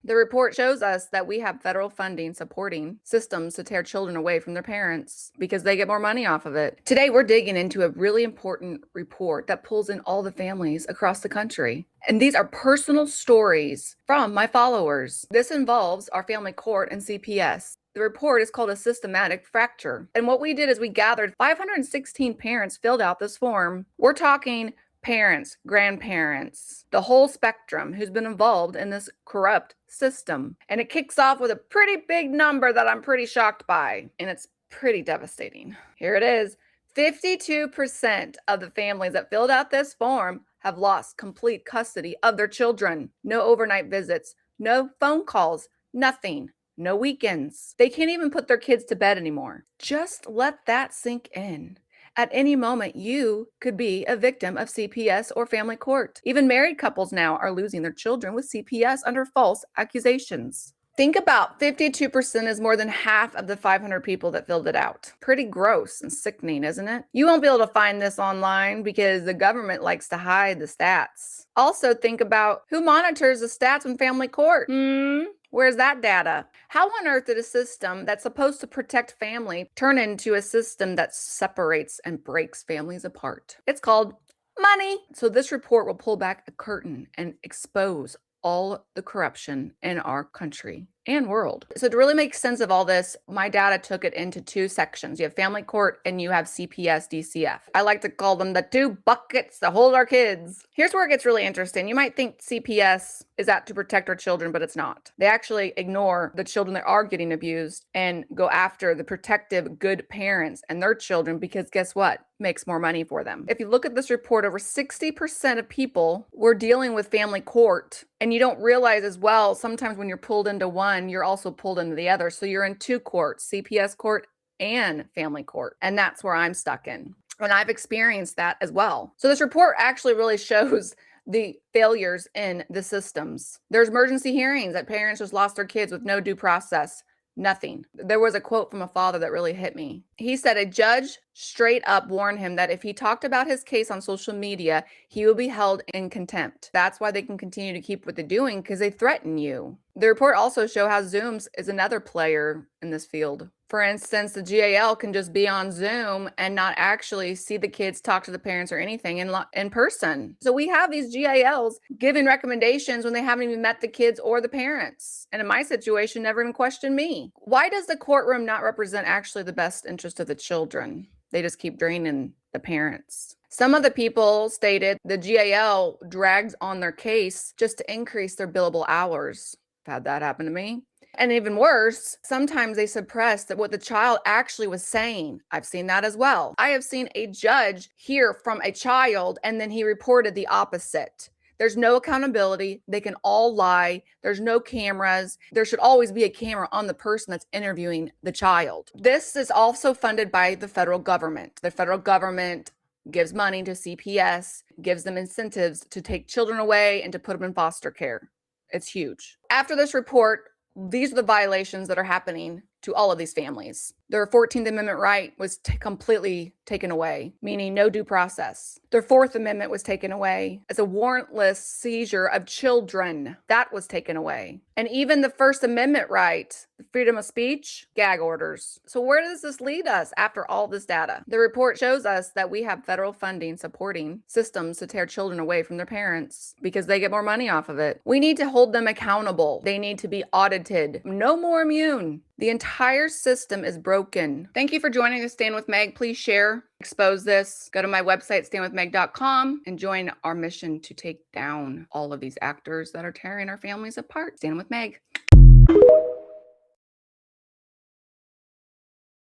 The report shows us that we have federal funding supporting systems to tear children away from their parents because they get more money off of it. Today, we're digging into a really important report that pulls in all the families across the country. And these are personal stories from my followers. This involves our family court and CPS. The report is called a systematic fracture. And what we did is we gathered 516 parents filled out this form. We're talking parents, grandparents, the whole spectrum who's been involved in this corrupt system. And it kicks off with a pretty big number that I'm pretty shocked by. And it's pretty devastating. Here it is. 52% of the families that filled out this form have lost complete custody of their children. No overnight visits, no phone calls, nothing. No weekends. They can't even put their kids to bed anymore. Just let that sink in. At any moment, you could be a victim of CPS or family court. Even married couples now are losing their children with CPS under false accusations. Think about 52% is more than half of the 500 people that filled it out. Pretty gross and sickening, isn't it? You won't be able to find this online because the government likes to hide the stats. Also, think about who monitors the stats in family court. Where's that data? How on earth did a system that's supposed to protect family turn into a system that separates and breaks families apart? It's called money. So this report will pull back a curtain and expose all the corruption in our country and world. So to really make sense of all this, my data took it into two sections. You have family court and you have CPS, DCF. I like to call them the two buckets that hold our kids. Here's where it gets really interesting. You might think CPS is out to protect our children, but it's not. They actually ignore the children that are getting abused and go after the protective, good parents and their children because guess what? Makes more money for them. If you look at this report, over 60% of people were dealing with family court. And you don't realize as well, sometimes when you're pulled into one, you're also pulled into the other. So you're in two courts, CPS court and family court. And that's where I'm stuck in. And I've experienced that as well. So this report actually really shows the failures in the systems. There's emergency hearings that parents just lost their kids with no due process. Nothing. There was a quote from a father that really hit me. He said a judge straight up warned him that if he talked about his case on social media, he will be held in contempt. That's why they can continue to keep what they're doing because they threaten you. The report also shows how Zooms is another player in this field. For instance, the GAL can just be on Zoom and not actually see the kids, talk to the parents or anything in person. So we have these GALs giving recommendations when they haven't even met the kids or the parents. And in my situation, never even questioned me. Why does the courtroom not represent actually the best interest of the children? They just keep draining the parents. Some of the people stated the GAL drags on their case just to increase their billable hours. I've had that happen to me. And even worse, sometimes they suppress what the child actually was saying. I've seen that as well. I have seen a judge hear from a child and then he reported the opposite. There's no accountability. They can all lie. There's no cameras. There should always be a camera on the person that's interviewing the child. This is also funded by the federal government. The federal government gives money to CPS, gives them incentives to take children away and to put them in foster care. It's huge. After this report, these are the violations that are happening to all of these families. Their 14th Amendment right was completely taken away, meaning no due process. Their 4th Amendment was taken away as a warrantless seizure of children. That was taken away. And even the First Amendment right, freedom of speech, gag orders. So where does this lead us after all this data? The report shows us that we have federal funding supporting systems to tear children away from their parents because they get more money off of it. We need to hold them accountable. They need to be audited. No more immune. The entire system is broken. Thank you for joining us, Stand with Meg. Please share, expose this. Go to my website, standwithmeg.com, and join our mission to take down all of these actors that are tearing our families apart. Stand with Meg.